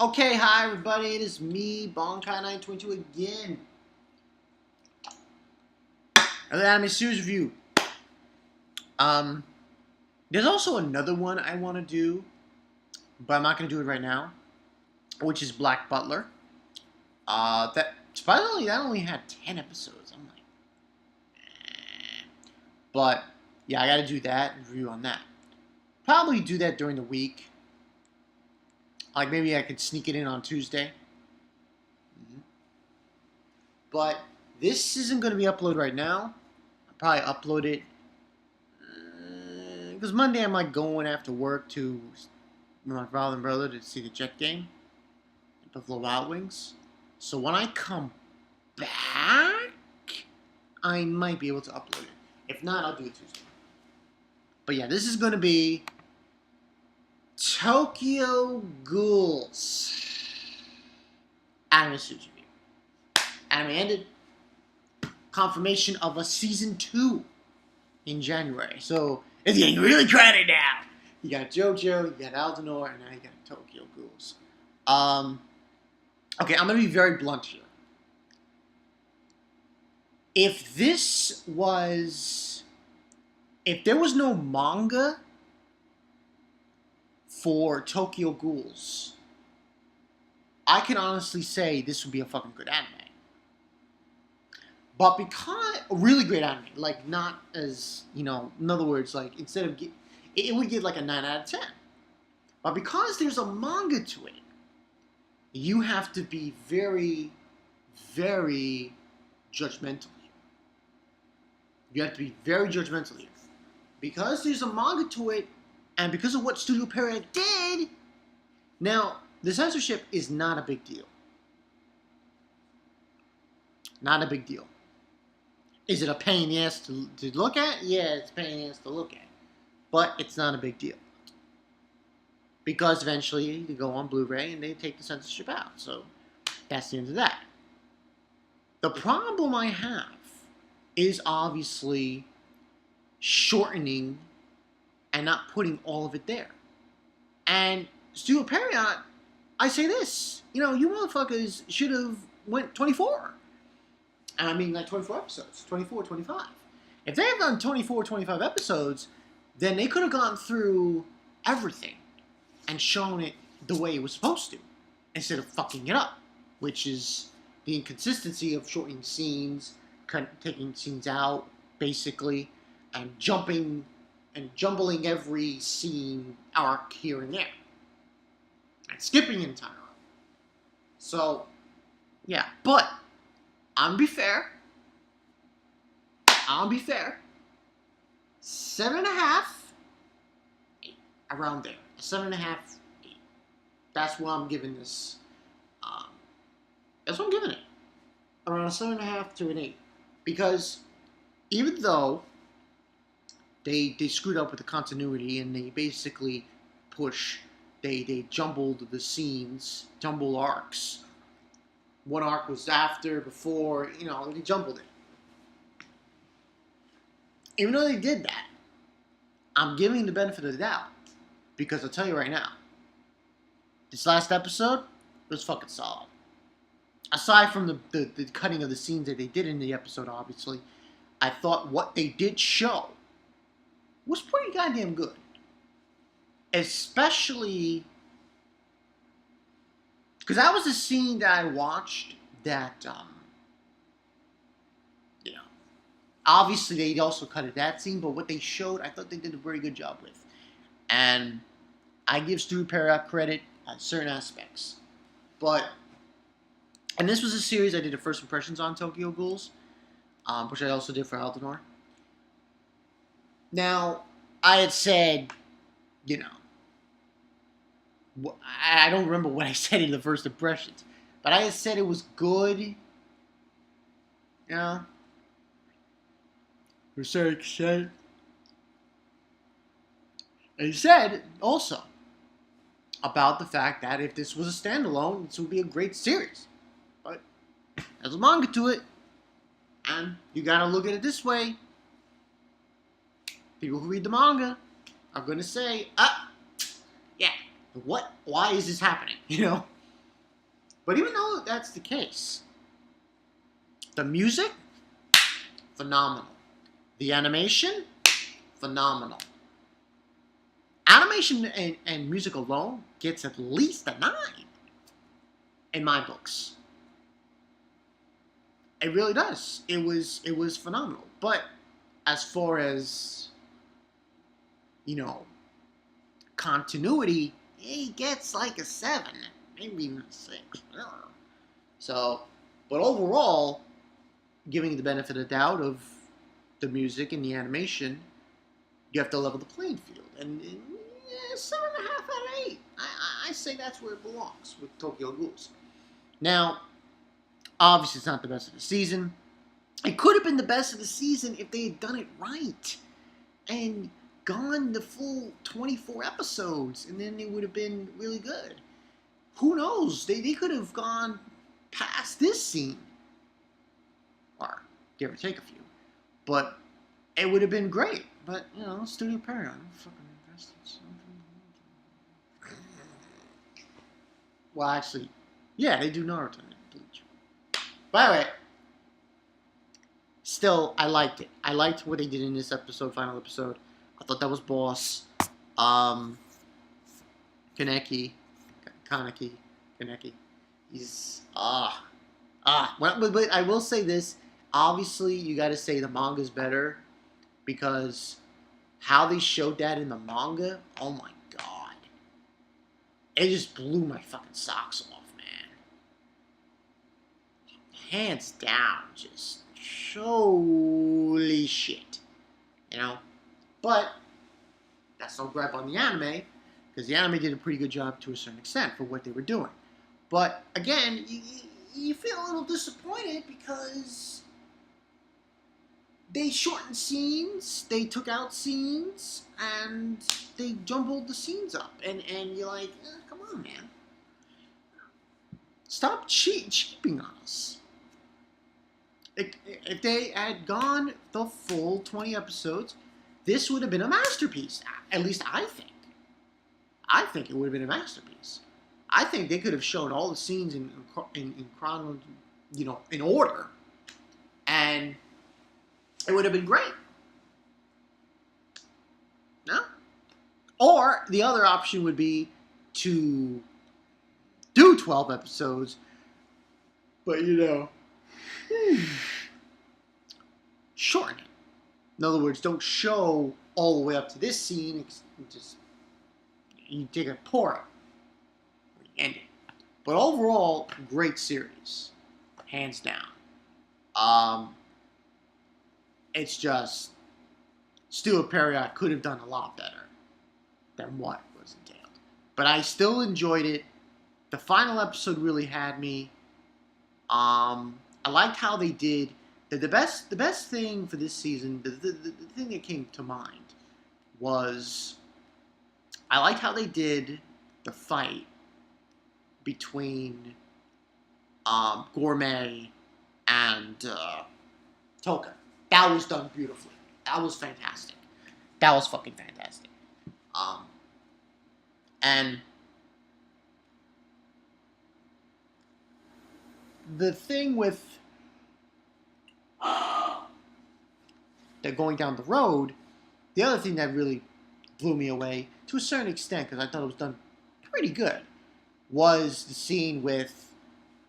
Okay, hi everybody, it is me, Bonkai922 again. Another anime series review. There's also another one I want to do, but I'm not going to do it right now, which is Black Butler. That surprisingly that only had 10 episodes. I'm like, but yeah, I got to do that review on that. Probably do that during the week. Like maybe I could sneak it in on Tuesday. But this isn't going to be uploaded right now. I'll probably upload it because Monday I'm like going after work to my father and brother to see the Jet game at Buffalo Wild Wings. So when I come back, I might be able to upload it. If not, I'll do it Tuesday. But yeah, this is going to be Tokyo Ghouls anime series review. Anime ended. Confirmation of a season 2 in January. So it's getting really crowded now. You got JoJo, you got Aldenor, and now you got Tokyo Ghouls. Okay, I'm gonna be very blunt here. If there was no manga for Tokyo Ghouls, I can honestly say this would be a fucking good anime. But because a really great anime, like not as, in other words, like instead of it would get like a 9 out of 10. But because there's a manga to it, you have to be very, very judgmental here. You have to be very judgmental here. Because there's a manga to it, and because of what Studio Pierrot did, now, the censorship is not a big deal. Not a big deal. Is it a pain in the ass to look at? Yeah, it's a pain in the ass to look at. But it's not a big deal. Because eventually they go on Blu-ray and they take the censorship out. So that's the end of that. The problem I have is obviously shortening and not putting all of it there. And Studio Pierrot, I say this, you motherfuckers should have went 24. And I mean like 24 episodes, 24, 25. If they had done 24, 25 episodes, then they could have gone through everything and shown it the way it was supposed to, instead of fucking it up, which is the inconsistency of shortening scenes, taking scenes out, basically, and jumping and jumbling every scene arc here and there, and skipping an entire arc. So, yeah, but I'm gonna be fair. 7.5, 8, around there. 7.5, 8. That's what I'm giving this. That's what I'm giving it. Around a 7.5 to an 8, because even though they screwed up with the continuity and they basically they jumbled the scenes, jumbled arcs. One arc was after, before, they jumbled it. Even though they did that, I'm giving the benefit of the doubt. Because I'll tell you right now, this last episode was fucking solid. Aside from the cutting of the scenes that they did in the episode, obviously, I thought what they did show was pretty goddamn good. Especially because that was the scene that I watched that, obviously they also cut that scene, but what they showed, I thought they did a very good job with. And I give Studio Pierrot credit on certain aspects. And this was a series I did the first impressions on Tokyo Ghouls, which I also did for Aldenor. Now, I had said, I don't remember what I said in the first impressions, but I had said it was good. Was so excited. And he said also about the fact that if this was a standalone, this would be a great series. But there's a manga to it, and you gotta look at it this way. People who read the manga are gonna say, yeah, why is this happening? But even though that's the case, the music, phenomenal. The animation, phenomenal. Animation and music alone gets at least a 9 in my books. It really does. It was phenomenal. But as far as, you know, continuity, it gets like a 7, maybe even a 6. I don't know. So, but overall, giving the benefit of the doubt of the music and the animation, you have to level the playing field. And 7.5 out of 8. I say that's where it belongs with Tokyo Ghouls. Now, obviously, it's not the best of the season. It could have been the best of the season if they had done it right and gone the full 24 episodes, and then it would have been really good. Who knows? They could have gone past this scene, or give or take a few, but it would have been great. But, you know, Studio Paragon fucking invested something. Well, actually, yeah, they do Naruto and Bleach. By the way, still, I liked it. I liked what they did in this episode, final episode. I thought that was boss. Kaneki. He's, but I will say this. Obviously, you got to say the manga's better, because how they showed that in the manga, oh my god. It just blew my fucking socks off, man. Hands down, just holy shit. You know? But that's no gripe on the anime, because the anime did a pretty good job to a certain extent for what they were doing. But again, you feel a little disappointed because they shortened scenes, they took out scenes, and they jumbled the scenes up. And you're like, come on, man. Stop cheaping on us. If they had gone the full 20 episodes, this would have been a masterpiece. At least I think. I think it would have been a masterpiece. I think they could have shown all the scenes in chronology, you know, in order, and it would have been great. No? Or the other option would be to do 12 episodes, but, you know, shorten it. In other words, don't show all the way up to this scene. Just, you take a pour out. End it. But overall, great series. Hands down. It's just, Stuart Perry could have done a lot better than what was entailed. But I still enjoyed it. The final episode really had me. I liked how they did. The best thing for this season, the thing that came to mind was, I liked how they did the fight between Gourmet and Toka. That was done beautifully. That was fantastic. That was fucking fantastic. And the thing with they're going down the road, the other thing that really blew me away, to a certain extent, because I thought it was done pretty good, was the scene with,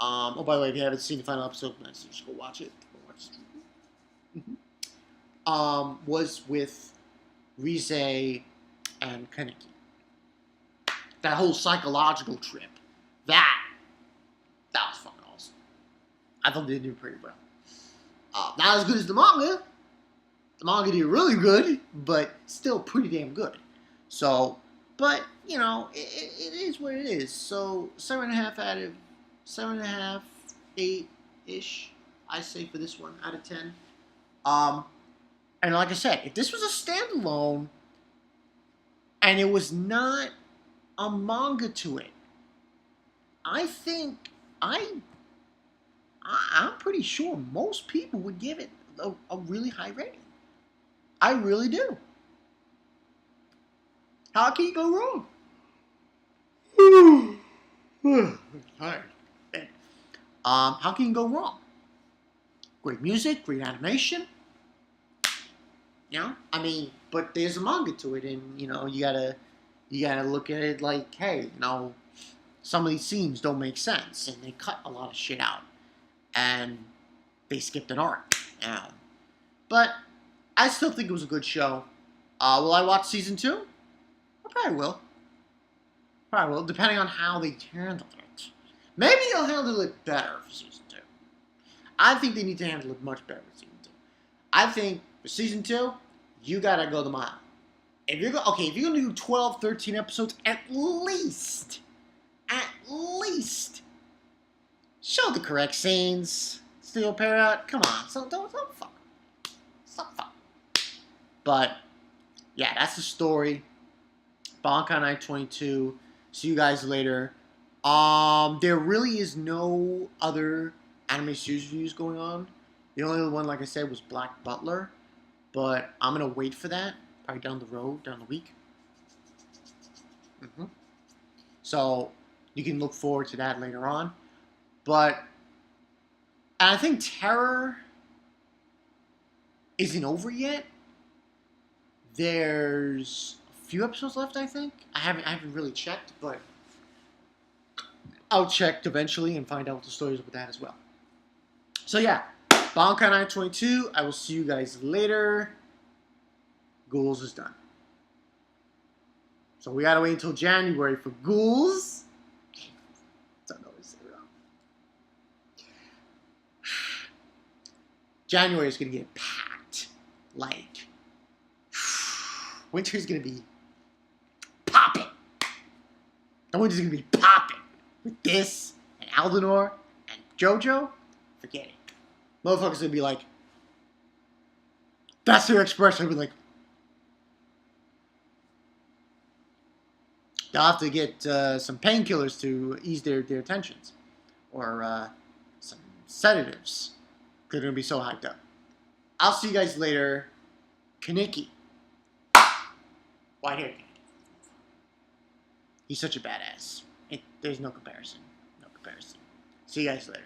oh, by the way, if you haven't seen the final episode, just go watch it. Was with Rize and Kaneki. That whole psychological trip. That was fucking awesome. I thought they did pretty well. Not as good as the manga. The manga did really good, but still pretty damn good. So, but, you know, it is what it is. So, 7.5 out of 7.5, 8-ish, I say for this one, out of 10. And like I said, if this was a standalone, and it was not a manga to it, I think, I'm pretty sure most people would give it a really high rating. I really do. How can you go wrong? I'm tired. Bedtime. How can you go wrong? Great music, great animation. You know, I mean, but there's a manga to it, and you gotta look at it like, hey, some of these scenes don't make sense, and they cut a lot of shit out, and they skipped an arc. But I still think it was a good show. Will I watch season 2? I probably will. Probably will, depending on how they handle it. Maybe they'll handle it better for season 2. I think they need to handle it much better for season 2. I think for season 2, you gotta go the mile. If you're gonna do 12, 13 episodes, at least, show the correct scenes. Steel Parrot, come on, so don't fuck. Stop fuck. But yeah, that's the story. Bankai Night 22. See you guys later. There really is no other anime series reviews going on. The only one, like I said, was Black Butler. But I'm going to wait for that. Probably down the road, down the week. So you can look forward to that later on. But I think Terror isn't over yet. There's a few episodes left, I think. I haven't really checked, but I'll check eventually and find out what the story is with that as well. So yeah, Bankai Night 22. I will see you guys later. Ghouls is done. So we gotta wait until January for Ghouls. Don't know what to say wrong. January is gonna get packed. Like, winter's gonna be popping. The winter's gonna be popping. With this, and Aldenor, and JoJo, forget it. Motherfuckers gonna be like, that's their expression. I'll be like, they'll have to get some painkillers to ease their tensions. Or some sedatives. They're gonna be so hyped up. I'll see you guys later. Kaneki. White hair Kaneki. He's such a badass. There's no comparison. No comparison. See you guys later.